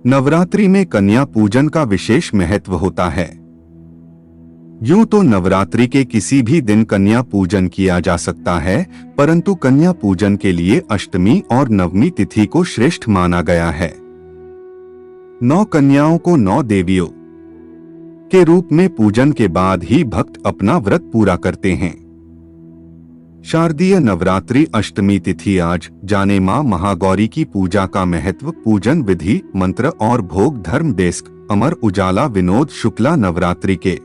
नवरात्रि में कन्या पूजन का विशेष महत्व होता है। यूं तो नवरात्रि के किसी भी दिन कन्या पूजन किया जा सकता है, परंतु कन्या पूजन के लिए अष्टमी और नवमी तिथि को श्रेष्ठ माना गया है। 9 कन्याओं को 9 देवियों के रूप में पूजन के बाद ही भक्त अपना व्रत पूरा करते हैं। शारदीय नवरात्रि अष्टमी तिथि आज जाने मां महागौरी की पूजा का महत्व, पूजन विधि, मंत्र और भोग। धर्म डेस्क, अमर उजाला। विनोद शुक्ला। नवरात्रि के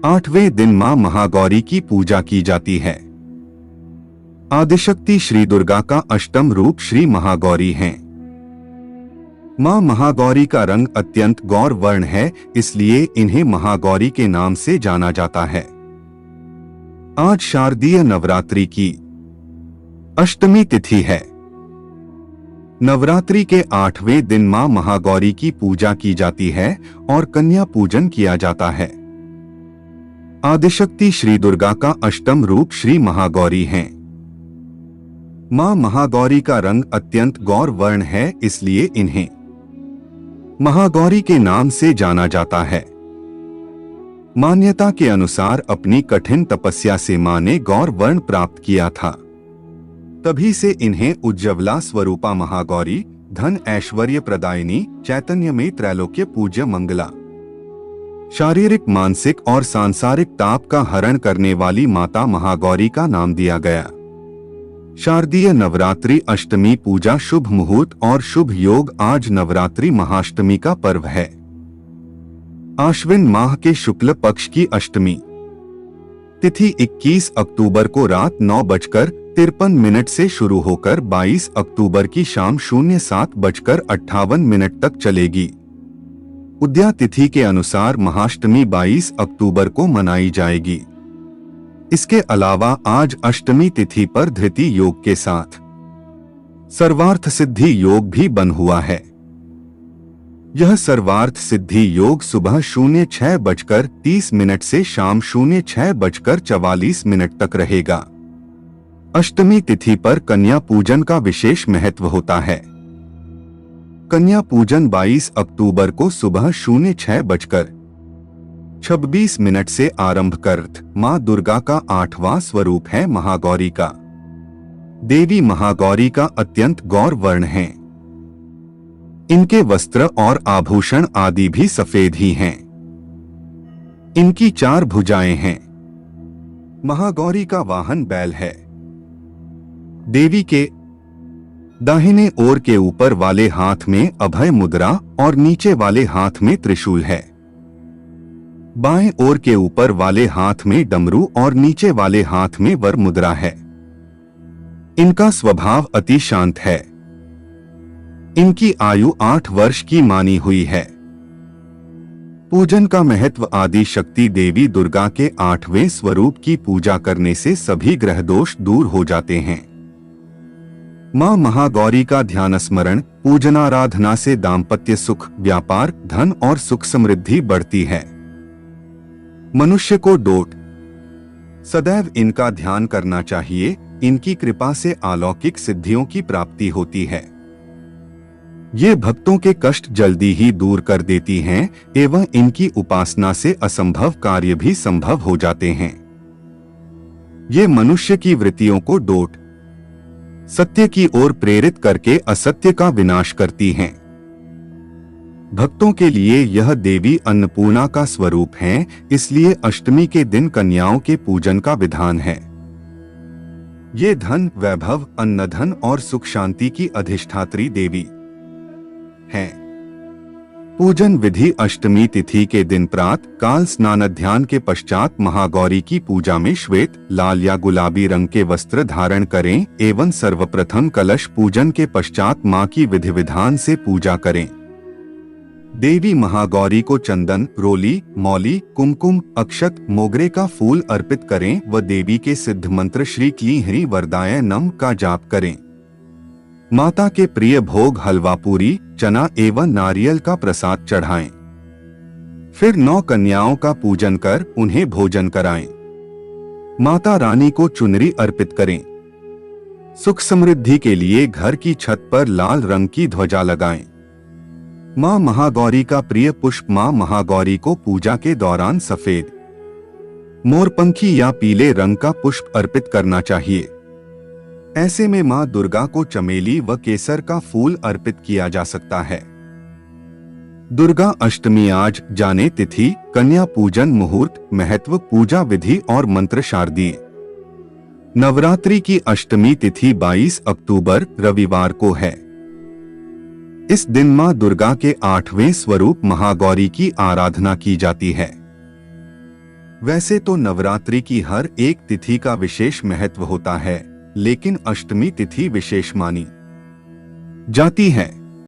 8वें दिन मां महागौरी की पूजा की जाती है। आदिशक्ति श्री दुर्गा का अष्टम रूप श्री महागौरी हैं। मां महागौरी का रंग अत्यंत गौर वर्ण है, इसलिए इन्हें महागौरी के नाम से जाना जाता है। आज शारदीय नवरात्रि की अष्टमी तिथि है। नवरात्रि के 8वें दिन मां महागौरी की पूजा की जाती है और कन्या पूजन किया जाता है। आदिशक्ति श्री दुर्गा का अष्टम रूप श्री महागौरी हैं। मां महागौरी का रंग अत्यंत गौर वर्ण है, इसलिए इन्हें महागौरी के नाम से जाना जाता है। मान्यता के अनुसार अपनी कठिन तपस्या से मां ने गौर वर्ण प्राप्त किया था, तभी से इन्हें उज्ज्वला स्वरूपा महागौरी, धन ऐश्वर्य प्रदायिनी, चैतन्य में त्रैलोक्य पूज्य मंगला, शारीरिक मानसिक और सांसारिक ताप का हरण करने वाली माता महागौरी का नाम दिया गया। शारदीय नवरात्रि अष्टमी पूजा शुभ मुहूर्त और शुभ योग। आज नवरात्रि महाअष्टमी का पर्व है। आश्विन माह के शुक्ल पक्ष की अष्टमी तिथि 21 अक्टूबर को रात 9:53 से शुरू होकर 22 अक्टूबर की शाम 07:58 तक चलेगी। उद्या तिथि के अनुसार महाअष्टमी 22 अक्टूबर को मनाई जाएगी। इसके अलावा आज अष्टमी तिथि पर धृति योग के साथ सर्वार्थ सिद्धि योग भी बन हुआ है। यह सर्वार्थ सिद्धि योग सुबह 06:30 से शाम 06:44 तक रहेगा। अष्टमी तिथि पर कन्या पूजन का विशेष महत्व होता है। कन्या पूजन 22 अक्टूबर को सुबह 06:26 से आरंभ कर मां दुर्गा का 8वां स्वरूप है महागौरी का। देवी महागौरी का अत्यंत गौर वर्ण है। इनके वस्त्र और आभूषण आदि भी सफेद ही हैं। इनकी 4 भुजाएं हैं। महागौरी का वाहन बैल है। देवी के दाहिने ओर के ऊपर वाले हाथ में अभय मुद्रा और नीचे वाले हाथ में त्रिशूल है। बाएं ओर के ऊपर वाले हाथ में डमरू और नीचे वाले हाथ में वर मुद्रा है। इनका स्वभाव अति शांत है। इनकी आयु 8 वर्ष की मानी हुई है। पूजन का महत्व। आदि शक्ति देवी दुर्गा के 8वें स्वरूप की पूजा करने से सभी ग्रह दोष दूर हो जाते हैं। मां महागौरी का ध्यान स्मरण पूजनाराधना से दाम्पत्य सुख, व्यापार, धन और सुख समृद्धि बढ़ती है। मनुष्य को सदैव इनका ध्यान करना चाहिए। इनकी कृपा से अलौकिक सिद्धियों की प्राप्ति होती है। ये भक्तों के कष्ट जल्दी ही दूर कर देती हैं एवं इनकी उपासना से असंभव कार्य भी संभव हो जाते हैं। ये मनुष्य की वृत्तियों को सत्य की ओर प्रेरित करके असत्य का विनाश करती हैं। भक्तों के लिए यह देवी अन्नपूर्णा का स्वरूप हैं, इसलिए अष्टमी के दिन कन्याओं के पूजन का विधान है। ये धन, वैभव, अन्नधन और सुख शांति की अधिष्ठात्री देवी है। पूजन विधि। अष्टमी तिथि के दिन प्रातः काल स्नानाध्यान के पश्चात महागौरी की पूजा में श्वेत, लाल या गुलाबी रंग के वस्त्र धारण करें एवं सर्वप्रथम कलश पूजन के पश्चात मां की विधि विधान से पूजा करें। देवी महागौरी को चंदन, रोली, मौली, कुमकुम, अक्षत, मोगरे का फूल अर्पित करें व देवी के सिद्ध मंत्र श्री क्लीं ह्रीं वरदाय नमः का जाप करें। माता के प्रिय भोग हलवा पूरी, चना एवं नारियल का प्रसाद चढ़ाएं। फिर 9 कन्याओं का पूजन कर उन्हें भोजन कराएं। माता रानी को चुनरी अर्पित करें। सुख समृद्धि के लिए घर की छत पर लाल रंग की ध्वजा लगाएं। मां महागौरी का प्रिय पुष्प। मां महागौरी को पूजा के दौरान सफेद, मोरपंखी या पीले रंग का पुष्प अर्पित करना चाहिए। ऐसे में मां दुर्गा को चमेली व केसर का फूल अर्पित किया जा सकता है। दुर्गा अष्टमी आज जाने तिथि, कन्या पूजन मुहूर्त, महत्व, पूजा विधि और मंत्र। शारदीय नवरात्रि की अष्टमी तिथि 22 अक्टूबर रविवार को है। इस दिन मां दुर्गा के 8वें स्वरूप महागौरी की आराधना की जाती है। वैसे तो नवरात्रि की हर एक तिथि का विशेष महत्व होता है, लेकिन अष्टमी तिथि विशेष मानी जाती है।